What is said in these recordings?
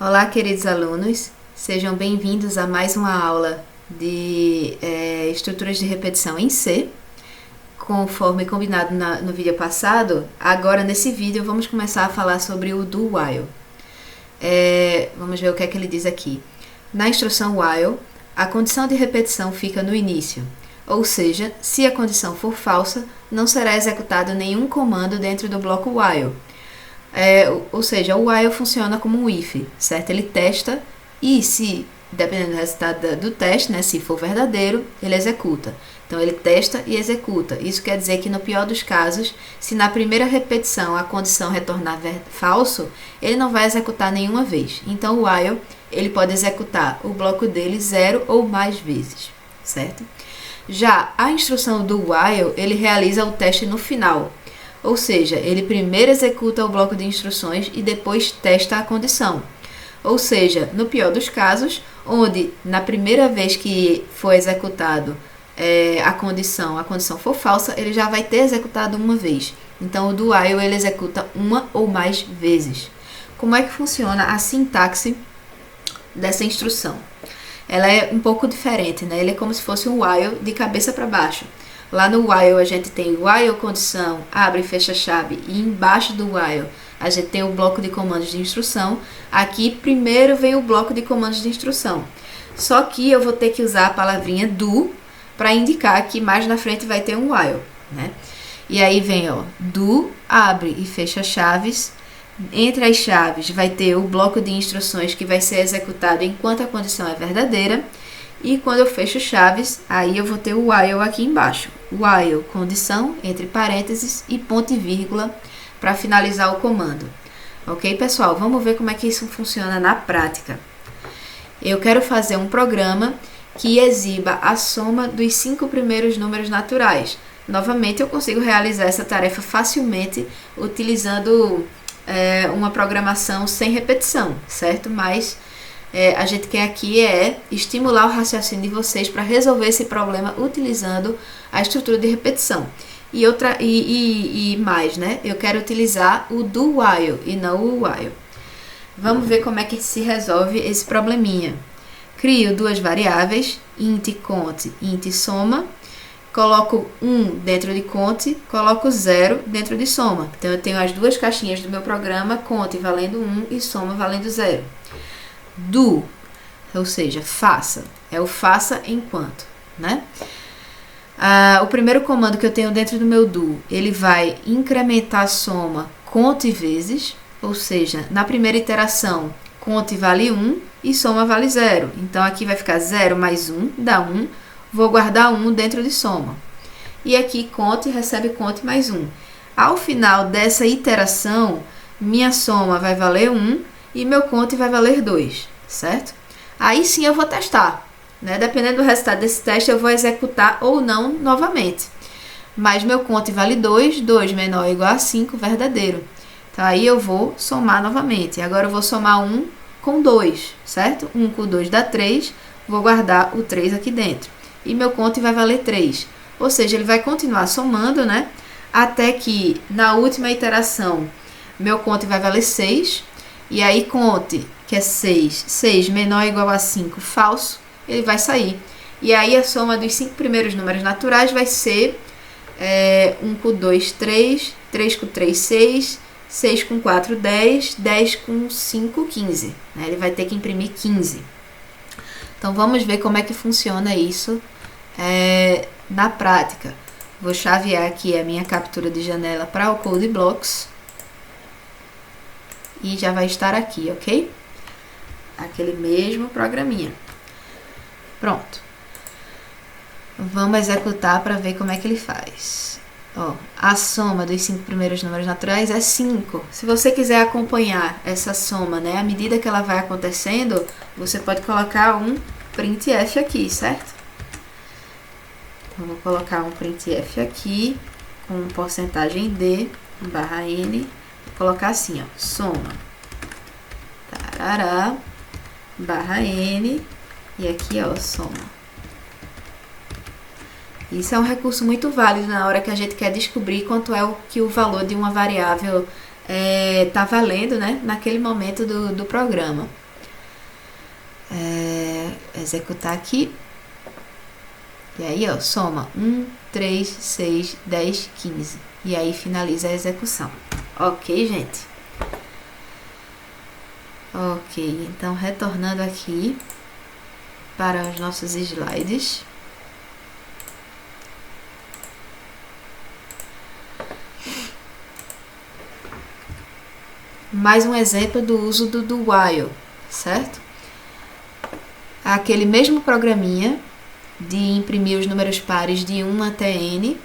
Olá, queridos alunos, sejam bem-vindos a mais uma aula de estruturas de repetição em C. Conforme combinado no vídeo passado, agora nesse vídeo vamos começar a falar sobre o do while. Vamos ver o que é que ele diz aqui. Na instrução while, a condição de repetição fica no início, ou seja, se a condição for falsa, não será executado nenhum comando dentro do bloco while. Ou seja, o while funciona como um if, certo? Ele testa e se, dependendo do resultado do teste, né, se for verdadeiro, ele executa. Então, ele testa e executa. Isso quer dizer que, no pior dos casos, se na primeira repetição a condição retornar falso, ele não vai executar nenhuma vez. Então, o while, ele pode executar o bloco dele 0 ou mais vezes, certo? Já a instrução do while, ele realiza o teste no final. Ou seja, ele primeiro executa o bloco de instruções e depois testa a condição. Ou seja, no pior dos casos, onde na primeira vez que for executado a condição for falsa, ele já vai ter executado uma vez. Então, o do while ele executa uma ou mais vezes. Como é que funciona a sintaxe dessa instrução? Ela é um pouco diferente, né? Ele é como se fosse um while de cabeça para baixo. Lá no while a gente tem while condição, abre e fecha a chave, e embaixo do while a gente tem o bloco de comandos de instrução. Aqui primeiro vem o bloco de comandos de instrução. Só que eu vou ter que usar a palavrinha do para indicar que mais na frente vai ter um while, né? E aí vem, ó, do, abre e fecha chaves. Entre as chaves vai ter o bloco de instruções que vai ser executado enquanto a condição é verdadeira. E quando eu fecho chaves, aí eu vou ter o while aqui embaixo. While, condição, entre parênteses e ponto e vírgula para finalizar o comando. Ok, pessoal? Vamos ver como é que isso funciona na prática. Eu quero fazer um programa que exiba a soma dos 5 primeiros números naturais. Novamente, eu consigo realizar essa tarefa facilmente utilizando uma programação sem repetição, certo? Mas a gente quer aqui estimular o raciocínio de vocês para resolver esse problema utilizando a estrutura de repetição. E mais, né? Eu quero utilizar o do while e não o while. Vamos ver como é que se resolve esse probleminha. Crio duas variáveis, int cont, int soma. Coloco 1 dentro de cont, coloco 0 dentro de soma. Então, eu tenho as duas caixinhas do meu programa, cont valendo 1 e soma valendo 0. Do, ou seja, faça, é o faça enquanto, né? O primeiro comando que eu tenho dentro do meu do, ele vai incrementar a soma conte vezes, ou seja, na primeira iteração, conte vale 1 e soma vale 0. Então, aqui vai ficar 0 mais 1 dá 1, vou guardar 1 dentro de soma. E aqui, conte recebe conte mais 1. Ao final dessa iteração, minha soma vai valer 1 e meu conte vai valer 2, certo? Aí sim eu vou testar, né? Dependendo do resultado desse teste, eu vou executar ou não novamente. Mas meu conte vale 2, 2 menor ou igual a 5, verdadeiro. Então aí eu vou somar novamente. Agora eu vou somar 1 com 2, certo? 1 com 2 dá 3, vou guardar o 3 aqui dentro. E meu conte vai valer 3. Ou seja, ele vai continuar somando, né? Até que na última iteração, meu conte vai valer 6. E aí, conte, que é 6, 6 menor ou igual a 5, falso, ele vai sair. E aí, a soma dos 5 primeiros números naturais vai ser 1 com 2, 3, 3 com 3, 6, 6 com 4, 10, 10 com 5, 15. Né? Ele vai ter que imprimir 15. Então, vamos ver como é que funciona isso na prática. Vou chavear aqui a minha captura de janela para o Code Blocks. E já vai estar aqui, ok? Aquele mesmo programinha. Pronto. Vamos executar para ver como é que ele faz. Ó, a soma dos 5 primeiros números naturais é 5. Se você quiser acompanhar essa soma, né, à medida que ela vai acontecendo, você pode colocar um printf aqui, certo? Então, vou colocar um printf aqui com porcentagem d barra n. Vou colocar assim, ó, soma, tarará, barra n, e aqui, ó, soma. Isso é um recurso muito válido na hora que a gente quer descobrir quanto é o valor de uma variável está valendo, né, naquele momento do programa. executar aqui. E aí, ó, soma 1, 3, 6, 10, 15. E aí finaliza a execução. Ok, gente? Ok, então retornando aqui para os nossos slides. Mais um exemplo do uso do while, certo? Aquele mesmo programinha de imprimir os números pares de 1 até n,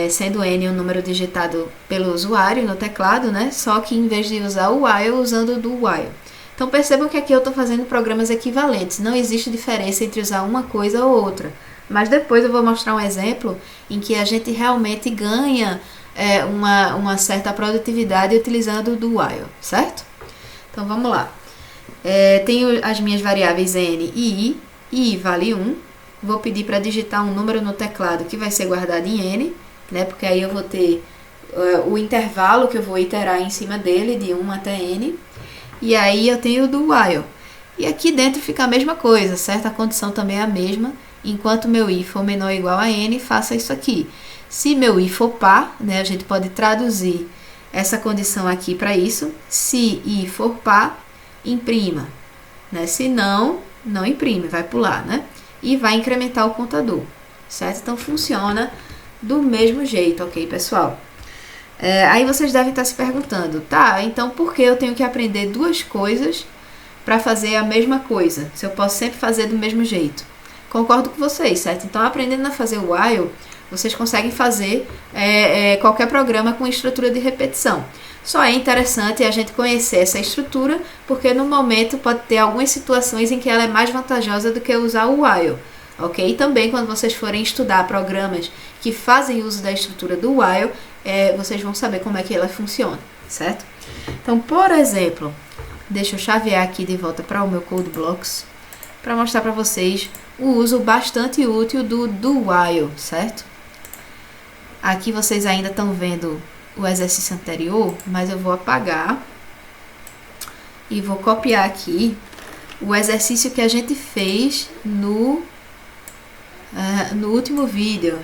sendo n um número digitado pelo usuário no teclado, né? Só que em vez de usar o while, usando o do while. Então percebam que aqui eu estou fazendo programas equivalentes, não existe diferença entre usar uma coisa ou outra. Mas depois eu vou mostrar um exemplo em que a gente realmente ganha uma certa produtividade utilizando o do while, certo? Então vamos lá. Tenho as minhas variáveis n e i vale 1. Vou pedir para digitar um número no teclado que vai ser guardado em n, né? Porque aí eu vou ter o intervalo que eu vou iterar em cima dele, de 1 até n. E aí eu tenho o do while. E aqui dentro fica a mesma coisa, certo? A condição também é a mesma. Enquanto meu i for menor ou igual a n, faça isso aqui. Se meu i for par, né, a gente pode traduzir essa condição aqui para isso. Se i for par, imprima. Né? Se não, não imprime, vai pular, né? E vai incrementar o contador, certo? Então funciona do mesmo jeito, ok, pessoal? Aí vocês devem estar se perguntando, tá, então por que eu tenho que aprender duas coisas para fazer a mesma coisa, se eu posso sempre fazer do mesmo jeito? Concordo com vocês, certo? Então aprendendo a fazer o while, vocês conseguem fazer qualquer programa com estrutura de repetição. Só é interessante a gente conhecer essa estrutura, porque no momento pode ter algumas situações em que ela é mais vantajosa do que usar o while, ok? E também quando vocês forem estudar programas que fazem uso da estrutura do while, vocês vão saber como é que ela funciona, certo? Então, por exemplo, deixa eu chavear aqui de volta para o meu Code Blocks, para mostrar para vocês o uso bastante útil do while, certo? Aqui vocês ainda estão vendo o exercício anterior, mas eu vou apagar e vou copiar aqui o exercício que a gente fez no último vídeo,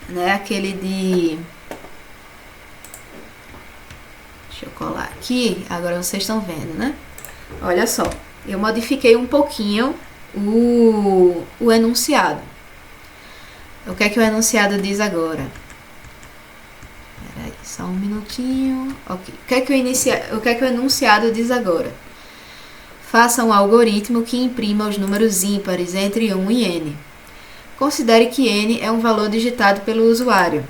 né? Aquele de... Deixa eu colar aqui, agora vocês estão vendo, né? Olha só, eu modifiquei um pouquinho o enunciado. O que é que o enunciado diz agora? Peraí, só um minutinho. Ok. O que é que o enunciado diz agora? Faça um algoritmo que imprima os números ímpares entre 1 e n. Considere que n é um valor digitado pelo usuário.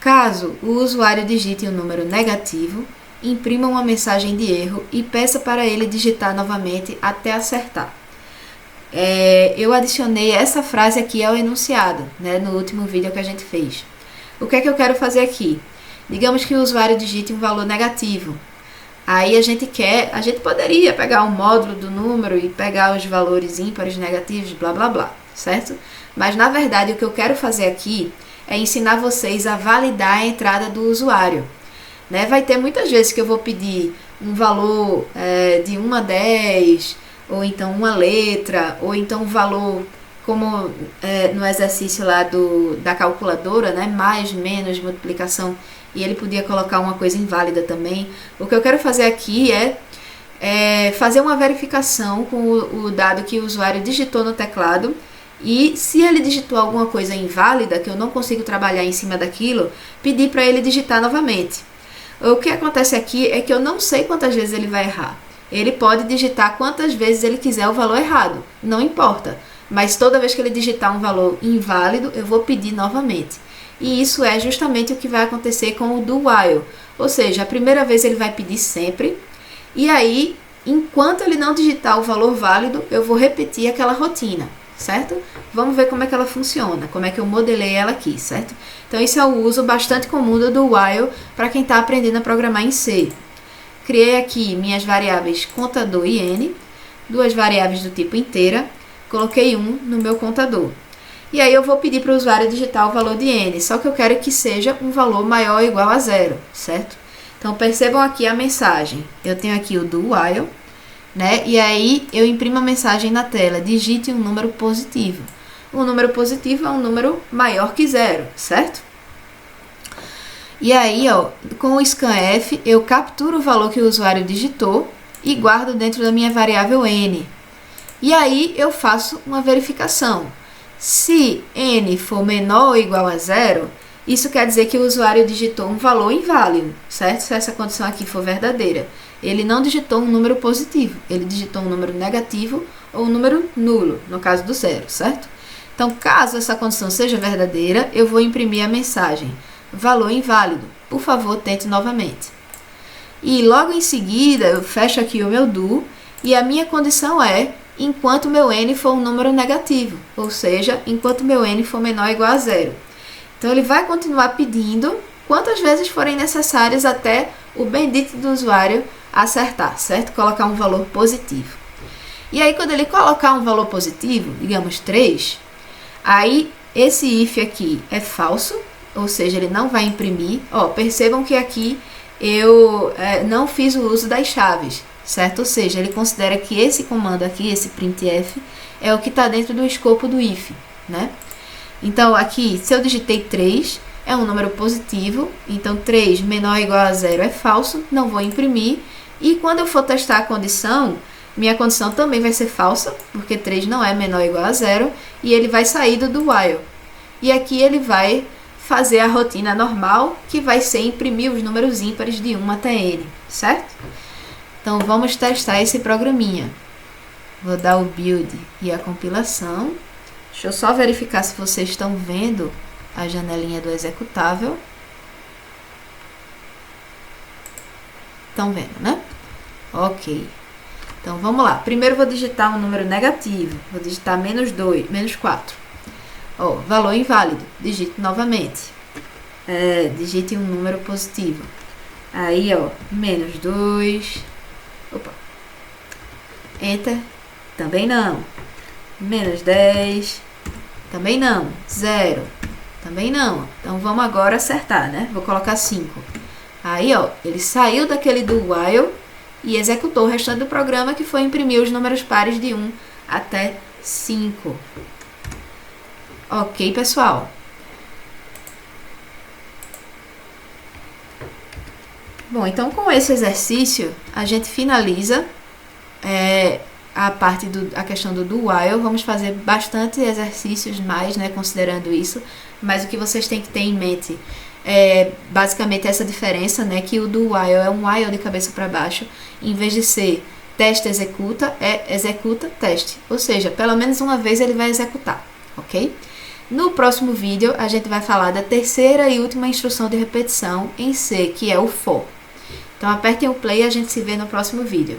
Caso o usuário digite um número negativo, imprima uma mensagem de erro e peça para ele digitar novamente até acertar. Eu adicionei essa frase aqui ao enunciado, né, no último vídeo que a gente fez. O que é que eu quero fazer aqui? Digamos que o usuário digite um valor negativo. Aí a gente poderia pegar o módulo do número e pegar os valores ímpares, negativos, blá blá blá, certo? Mas na verdade o que eu quero fazer aqui é ensinar vocês a validar a entrada do usuário. Né? Vai ter muitas vezes que eu vou pedir um valor de 1 a 10, ou então uma letra, ou então um valor como no exercício lá da calculadora, né? Mais, menos, multiplicação, e ele podia colocar uma coisa inválida também. O que eu quero fazer aqui é fazer uma verificação com o dado que o usuário digitou no teclado, e se ele digitou alguma coisa inválida, que eu não consigo trabalhar em cima daquilo, pedir para ele digitar novamente. O que acontece aqui é que eu não sei quantas vezes ele vai errar. Ele pode digitar quantas vezes ele quiser o valor errado, não importa. Mas toda vez que ele digitar um valor inválido, eu vou pedir novamente. E isso é justamente o que vai acontecer com o do while. Ou seja, a primeira vez ele vai pedir sempre, e aí, enquanto ele não digitar o valor válido, eu vou repetir aquela rotina, certo? Vamos ver como é que ela funciona, como é que eu modelei ela aqui, certo? Então, esse é o uso bastante comum do while para quem está aprendendo a programar em C. Criei aqui minhas variáveis contador e n, duas variáveis do tipo inteira, coloquei 1 no meu contador. E aí eu vou pedir para o usuário digitar o valor de n, só que eu quero que seja um valor maior ou igual a 0, certo? Então percebam aqui a mensagem. Eu tenho aqui o do while, né? E aí eu imprimo a mensagem na tela, digite um número positivo. Um número positivo é um número maior que 0, certo? E aí, ó, com o scanf, eu capturo o valor que o usuário digitou e guardo dentro da minha variável n. E aí eu faço uma verificação. Se n for menor ou igual a 0, isso quer dizer que o usuário digitou um valor inválido, certo? Se essa condição aqui for verdadeira. Ele não digitou um número positivo, ele digitou um número negativo ou um número nulo, no caso do 0, certo? Então, caso essa condição seja verdadeira, eu vou imprimir a mensagem: valor inválido, por favor, tente novamente. E logo em seguida, eu fecho aqui o meu do, e a minha condição é enquanto meu n for um número negativo, ou seja, enquanto meu n for menor ou igual a 0. Então, ele vai continuar pedindo quantas vezes forem necessárias até o bendito do usuário acertar, certo? Colocar um valor positivo. E aí, quando ele colocar um valor positivo, digamos 3, aí esse if aqui é falso, ou seja, ele não vai imprimir. Ó, percebam que aqui eu não fiz o uso das chaves, certo? Ou seja, ele considera que esse comando aqui, esse printf, é o que está dentro do escopo do if, né? Então, aqui, se eu digitei 3, é um número positivo, então 3 menor ou igual a 0 é falso, não vou imprimir. E quando eu for testar a condição, minha condição também vai ser falsa, porque 3 não é menor ou igual a 0, e ele vai sair do while. E aqui ele vai fazer a rotina normal, que vai ser imprimir os números ímpares de 1 até n, certo? Então, vamos testar esse programinha. Vou dar o build e a compilação. Deixa eu só verificar se vocês estão vendo a janelinha do executável. Estão vendo, né? Ok. Então, vamos lá. Primeiro, vou digitar um número negativo. Vou digitar menos 4. Ó, valor inválido. Digite novamente. Digite um número positivo. Aí, ó, menos 2. Opa. Enter. Também não. Menos 10. Também não. 0. Também não. Então, vamos agora acertar, né? Vou colocar 5. Aí, ó, ele saiu daquele do while e executou o restante do programa, que foi imprimir os números pares de 1 até 5. Ok, pessoal? Bom, então com esse exercício, a gente finaliza a questão do while. Vamos fazer bastante exercícios mais, né, considerando isso, mas o que vocês têm que ter em mente é basicamente essa diferença, né, que o do while é um while de cabeça para baixo, em vez de ser teste executa, é executa teste, ou seja, pelo menos uma vez ele vai executar, ok? No próximo vídeo a gente vai falar da terceira e última instrução de repetição em C, que é o for. Então apertem o play e a gente se vê no próximo vídeo.